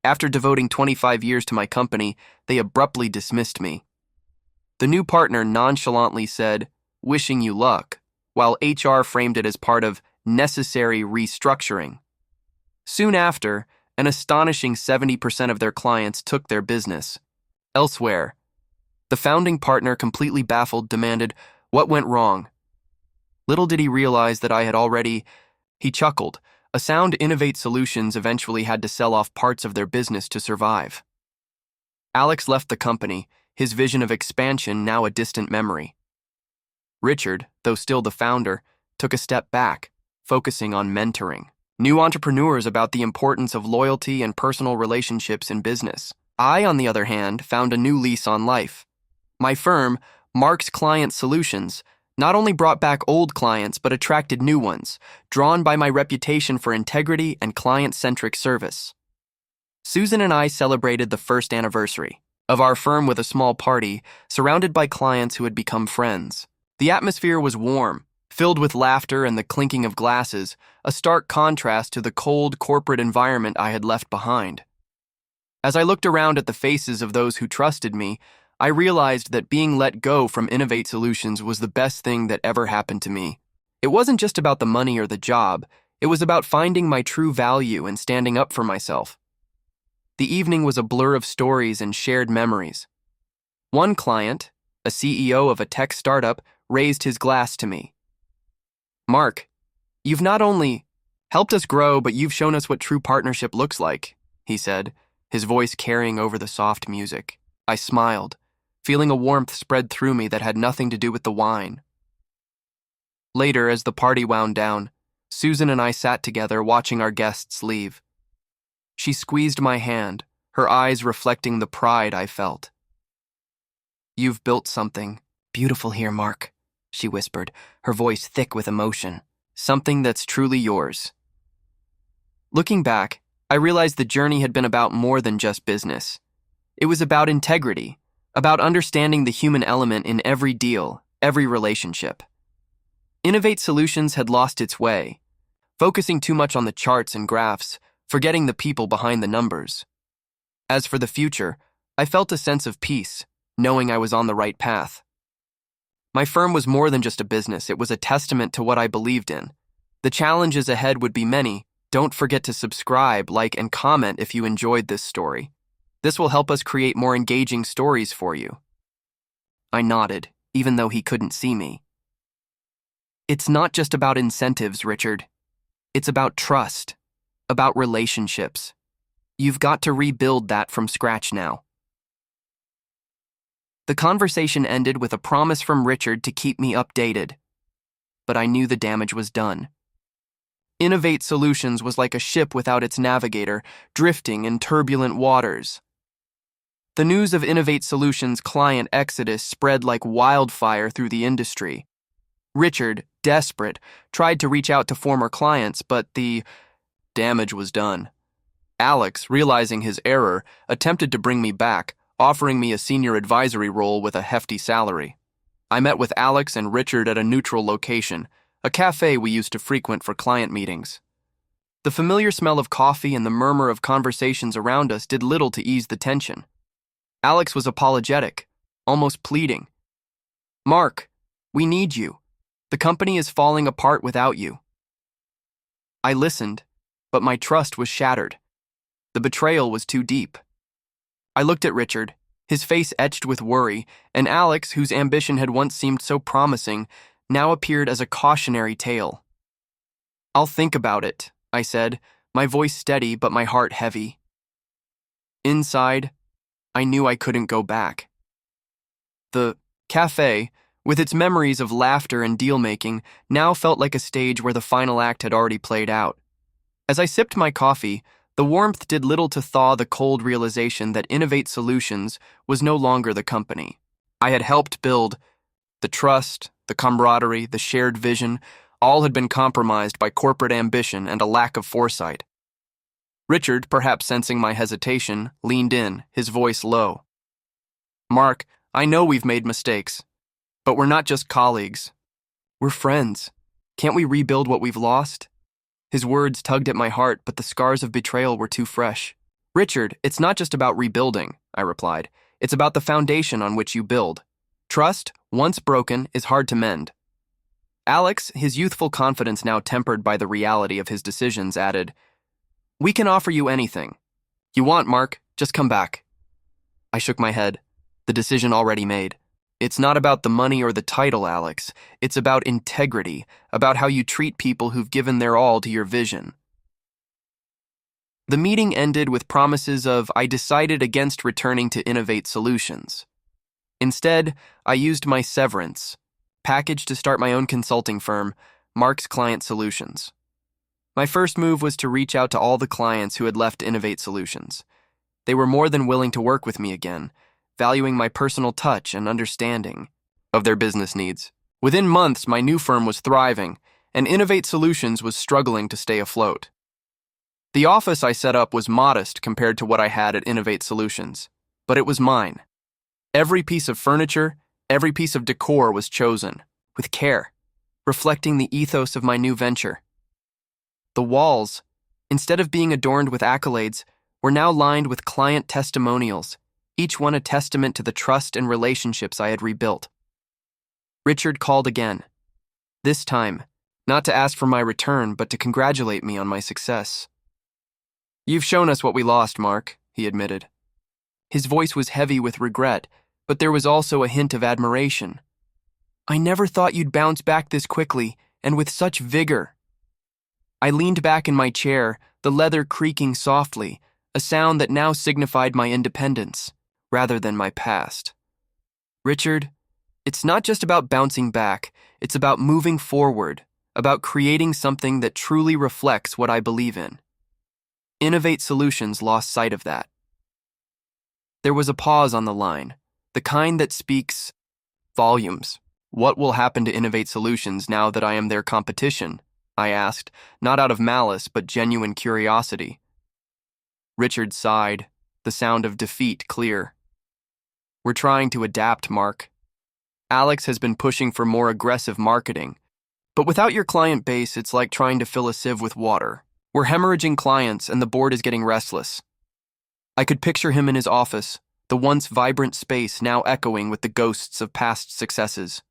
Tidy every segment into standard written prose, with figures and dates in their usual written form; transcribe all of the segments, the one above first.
After devoting 25 years to my company, they abruptly dismissed me. The new partner nonchalantly said, "Wishing you luck," while HR framed it as part of necessary restructuring. Soon after, an astonishing 70% of their clients took their business. Elsewhere, the founding partner, completely baffled, demanded, "What went wrong?" Little did he realize that I had already... He chuckled. A sound Innovate Solutions eventually had to sell off parts of their business to survive. Alex left the company, his vision of expansion now a distant memory. Richard, though still the founder, took a step back, focusing on mentoring new entrepreneurs about the importance of loyalty and personal relationships in business. I, on the other hand, found a new lease on life. My firm, Mark's Client Solutions, not only brought back old clients but attracted new ones, drawn by my reputation for integrity and client-centric service. Susan and I celebrated the first anniversary of our firm with a small party, surrounded by clients who had become friends. The atmosphere was warm, filled with laughter and the clinking of glasses, a stark contrast to the cold corporate environment I had left behind. As I looked around at the faces of those who trusted me, I realized that being let go from Innovate Solutions was the best thing that ever happened to me. It wasn't just about the money or the job, it was about finding my true value and standing up for myself. The evening was a blur of stories and shared memories. One client, a CEO of a tech startup, raised his glass to me. "Mark, you've not only helped us grow, but you've shown us what true partnership looks like," he said, his voice carrying over the soft music. I smiled, feeling a warmth spread through me that had nothing to do with the wine. Later, as the party wound down, Susan and I sat together watching our guests leave. She squeezed my hand, her eyes reflecting the pride I felt. "You've built something beautiful here, Mark," she whispered, her voice thick with emotion. "Something that's truly yours." Looking back, I realized the journey had been about more than just business. It was about integrity, about understanding the human element in every deal, every relationship. Innovate Solutions had lost its way, focusing too much on the charts and graphs, forgetting the people behind the numbers. As for the future, I felt a sense of peace, knowing I was on the right path. My firm was more than just a business, it was a testament to what I believed in. The challenges ahead would be many. Don't forget to subscribe, like, and comment if you enjoyed this story. This will help us create more engaging stories for you. I nodded, even though he couldn't see me. It's not just about incentives, Richard. It's about trust, about relationships. You've got to rebuild that from scratch now. The conversation ended with a promise from Richard to keep me updated. But I knew the damage was done. Innovate Solutions was like a ship without its navigator, drifting in turbulent waters. The news of Innovate Solutions' client exodus spread like wildfire through the industry. Richard, desperate, tried to reach out to former clients, but the damage was done. Alex, realizing his error, attempted to bring me back, offering me a senior advisory role with a hefty salary. I met with Alex and Richard at a neutral location, a cafe we used to frequent for client meetings. The familiar smell of coffee and the murmur of conversations around us did little to ease the tension. Alex was apologetic, almost pleading. "Mark, we need you. The company is falling apart without you." I listened, but my trust was shattered. The betrayal was too deep. I looked at Richard, his face etched with worry, and Alex, whose ambition had once seemed so promising, now appeared as a cautionary tale. "I'll think about it," I said, my voice steady but my heart heavy. Inside, I knew I couldn't go back. The cafe, with its memories of laughter and deal-making, now felt like a stage where the final act had already played out. As I sipped my coffee, the warmth did little to thaw the cold realization that Innovate Solutions was no longer the company I had helped build. The trust, the camaraderie, the shared vision, all had been compromised by corporate ambition and a lack of foresight. Richard, perhaps sensing my hesitation, leaned in, his voice low. "Mark, I know we've made mistakes, but we're not just colleagues. We're friends. Can't we rebuild what we've lost?" His words tugged at my heart, but the scars of betrayal were too fresh. Richard, it's not just about rebuilding, I replied. It's about the foundation on which you build. Trust, once broken, is hard to mend. Alex, his youthful confidence now tempered by the reality of his decisions, added, "We can offer you anything. You want, Mark, just come back." I shook my head, the decision already made. It's not about the money or the title, Alex. It's about integrity, about how you treat people who've given their all to your vision. The meeting ended with promises of I decided against returning to Innovate Solutions. Instead, I used my severance package to start my own consulting firm, Mark's Client Solutions. My first move was to reach out to all the clients who had left Innovate Solutions. They were more than willing to work with me again, valuing my personal touch and understanding of their business needs. Within months, my new firm was thriving, and Innovate Solutions was struggling to stay afloat. The office I set up was modest compared to what I had at Innovate Solutions, but it was mine. Every piece of furniture, every piece of decor was chosen, with care, reflecting the ethos of my new venture. The walls, instead of being adorned with accolades, were now lined with client testimonials, each one a testament to the trust and relationships I had rebuilt. Richard called again. This time, not to ask for my return, but to congratulate me on my success. "You've shown us what we lost, Mark," he admitted. His voice was heavy with regret, but there was also a hint of admiration. "I never thought you'd bounce back this quickly, and with such vigor." I leaned back in my chair, the leather creaking softly, a sound that now signified my independence, rather than my past. "Richard, it's not just about bouncing back, it's about moving forward, about creating something that truly reflects what I believe in." Innovate Solutions lost sight of that. There was a pause on the line, the kind that speaks volumes. "What will happen to Innovate Solutions now that I am their competition?" I asked, not out of malice, but genuine curiosity. Richard sighed, the sound of defeat clear. "We're trying to adapt, Mark. Alex has been pushing for more aggressive marketing, but without your client base, it's like trying to fill a sieve with water. We're hemorrhaging clients, and the board is getting restless." I could picture him in his office, the once vibrant space now echoing with the ghosts of past successes.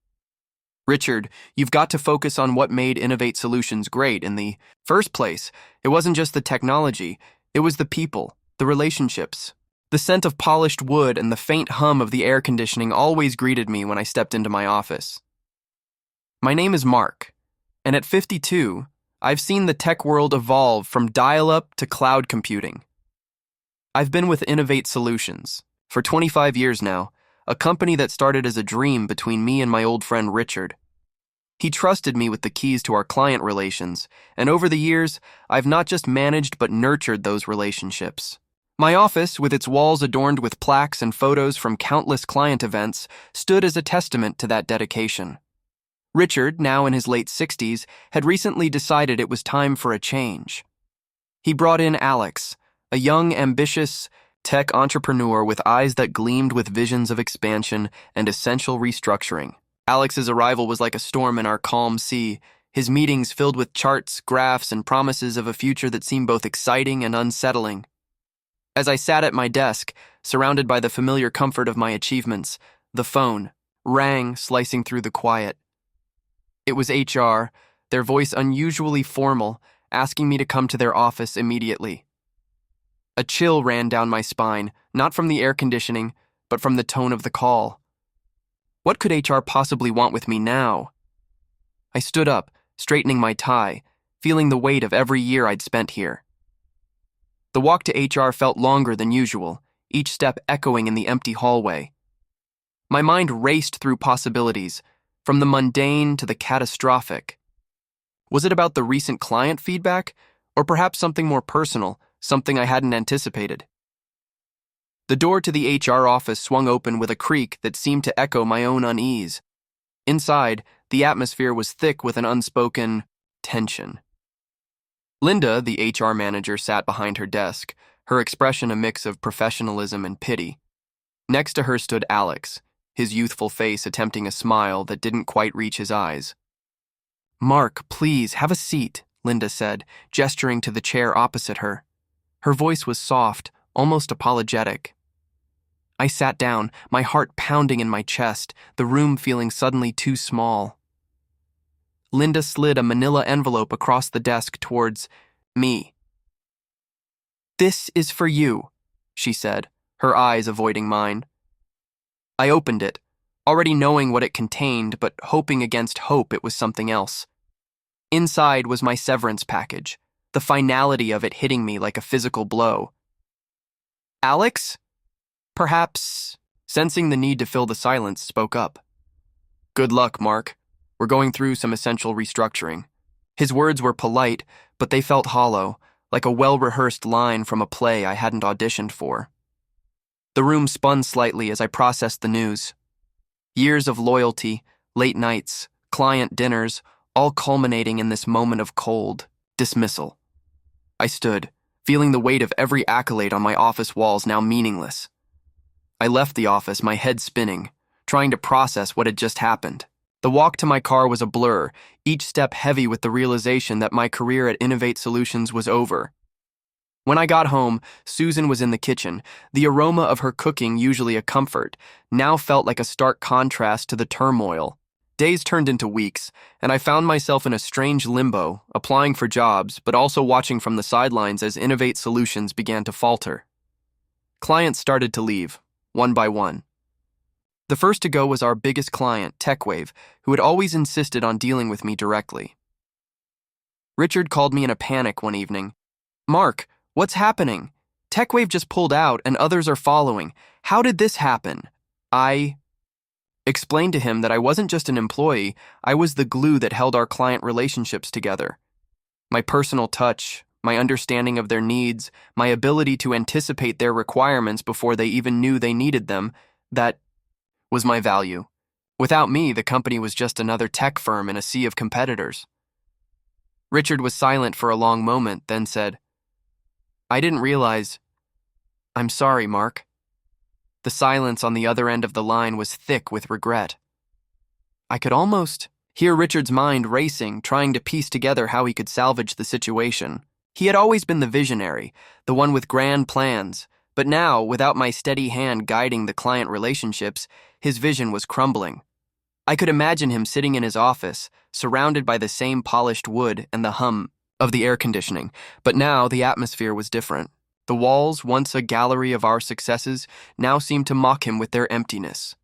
"Richard, you've got to focus on what made Innovate Solutions great in the first place. It wasn't just the technology, it was the people, the relationships. The scent of polished wood and the faint hum of the air conditioning always greeted me when I stepped into my office. My name is Mark, and at 52, I've seen the tech world evolve from dial-up to cloud computing. I've been with Innovate Solutions for 25 years now, a company that started as a dream between me and my old friend Richard. He trusted me with the keys to our client relations, and over the years, I've not just managed but nurtured those relationships. My office, with its walls adorned with plaques and photos from countless client events, stood as a testament to that dedication. Richard, now in his late 60s, had recently decided it was time for a change. He brought in Alex, a young, ambitious tech entrepreneur with eyes that gleamed with visions of expansion and essential restructuring. Alex's arrival was like a storm in our calm sea, his meetings filled with charts, graphs, and promises of a future that seemed both exciting and unsettling. As I sat at my desk, surrounded by the familiar comfort of my achievements, the phone rang, slicing through the quiet. It was HR, their voice unusually formal, asking me to come to their office immediately. A chill ran down my spine, not from the air conditioning, but from the tone of the call. What could HR possibly want with me now? I stood up, straightening my tie, feeling the weight of every year I'd spent here. The walk to HR felt longer than usual, each step echoing in the empty hallway. My mind raced through possibilities, from the mundane to the catastrophic. Was it about the recent client feedback, or perhaps something more personal, something I hadn't anticipated? The door to the HR office swung open with a creak that seemed to echo my own unease. Inside, the atmosphere was thick with an unspoken tension. Linda, the HR manager, sat behind her desk, her expression a mix of professionalism and pity. Next to her stood Alex, his youthful face attempting a smile that didn't quite reach his eyes. "Mark, please, have a seat," Linda said, gesturing to the chair opposite her. Her voice was soft, almost apologetic. I sat down, my heart pounding in my chest, the room feeling suddenly too small. Linda slid a manila envelope across the desk towards me. "This is for you," she said, her eyes avoiding mine. I opened it, already knowing what it contained, but hoping against hope it was something else. Inside was my severance package, the finality of it hitting me like a physical blow. "Alex?" Perhaps, sensing the need to fill the silence, spoke up. "Good luck, Mark. We're going through some essential restructuring." His words were polite, but they felt hollow, like a well-rehearsed line from a play I hadn't auditioned for. The room spun slightly as I processed the news. Years of loyalty, late nights, client dinners, all culminating in this moment of cold dismissal. I stood, feeling the weight of every accolade on my office walls now meaningless. I left the office, my head spinning, trying to process what had just happened. The walk to my car was a blur, each step heavy with the realization that my career at Innovate Solutions was over. When I got home, Susan was in the kitchen. The aroma of her cooking, usually a comfort, now felt like a stark contrast to the turmoil. Days turned into weeks, and I found myself in a strange limbo, applying for jobs, but also watching from the sidelines as Innovate Solutions began to falter. Clients started to leave, one by one. The first to go was our biggest client, TechWave, who had always insisted on dealing with me directly. Richard called me in a panic one evening. "Mark, what's happening? TechWave just pulled out and others are following. How did this happen?" I explained to him that I wasn't just an employee, I was the glue that held our client relationships together. My personal touch, my understanding of their needs, my ability to anticipate their requirements before they even knew they needed them, that was my value. Without me, the company was just another tech firm in a sea of competitors. Richard was silent for a long moment, then said, "I didn't realize. I'm sorry, Mark." The silence on the other end of the line was thick with regret. I could almost hear Richard's mind racing, trying to piece together how he could salvage the situation. He had always been the visionary, the one with grand plans, but now, without my steady hand guiding the client relationships, his vision was crumbling. I could imagine him sitting in his office, surrounded by the same polished wood and the hum of the air conditioning, but now the atmosphere was different. The walls, once a gallery of our successes, now seemed to mock him with their emptiness.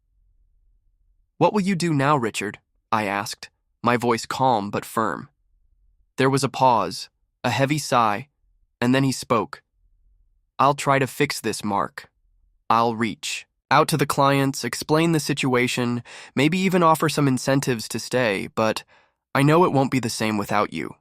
"What will you do now, Richard?" I asked, my voice calm but firm. There was a pause, a heavy sigh, and then he spoke. "I'll try to fix this, Mark. I'll reach out to the clients, explain the situation, maybe even offer some incentives to stay, but I know it won't be the same without you."